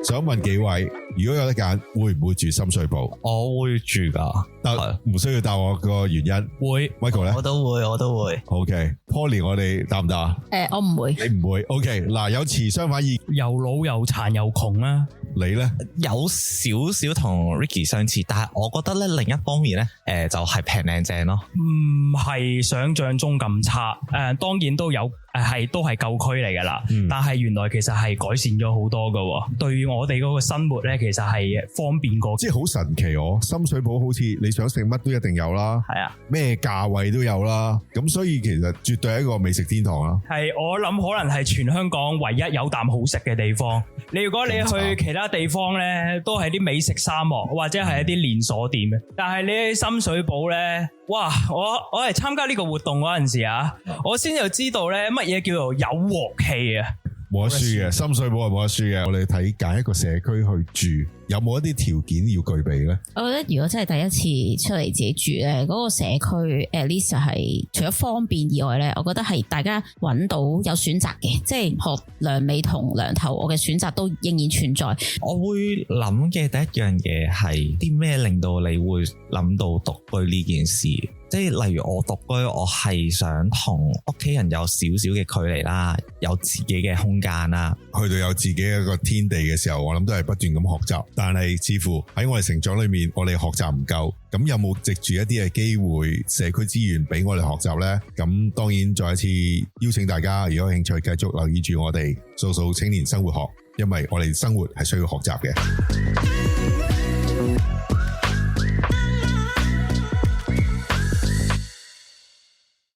想問幾位，如果有得揀，會唔會住深水埗？我會住㗎，得唔需要答我個原因。會 Michael 咧？我都會。OK，Polly 我哋答唔答啊？我唔會。你唔會 ？OK， 嗱有持相反意，又老又殘又窮啊！你咧？有少少同 Ricky 相似，但係我覺得咧另一方面咧，就係平靚正咯。唔係想象中咁差，當然都有。都係舊區嚟噶啦，但係原來其實係改善咗好多噶，對於我哋嗰個生活咧，其實係方便過，即係好神奇哦！深水埗好似你想食乜都一定有啦，係啊，咩價位都有啦，咁所以其實絕對係一個美食天堂啦。係我諗可能係全香港唯一有啖好食嘅地方。你如果你去其他地方咧，都係啲美食沙漠或者係一啲連鎖店嘅，但係你喺深水埗咧，哇！我係參加呢個活動嗰陣時啊，我先就知道咧乜嘢叫做有鑊氣啊！冇得輸嘅，深水埗係冇得輸嘅。我哋睇揀一個社區去住，有冇一啲條件要具備咧？我覺得如果真係第一次出嚟自己住咧，嗰個社區 at least 係除咗方便以外咧，我覺得係大家揾到有選擇嘅，即係學良美同良頭，我嘅選擇都仍然存在。我會諗嘅第一樣嘢係啲咩令到你會諗到獨居呢件事？即係例如我獨居，我係想同屋企人有少少嘅距離啦，有自己嘅空間啦，去到有自己一個天地嘅時候，我諗都係不斷咁學習。但係似乎喺我哋成長裏面，我哋學習唔夠。咁有冇藉住一啲嘅機會、社區資源俾我哋學習呢？咁當然再一次邀請大家，如果有興趣繼續留意住我哋素素青年生活學，因為我哋生活係需要學習嘅。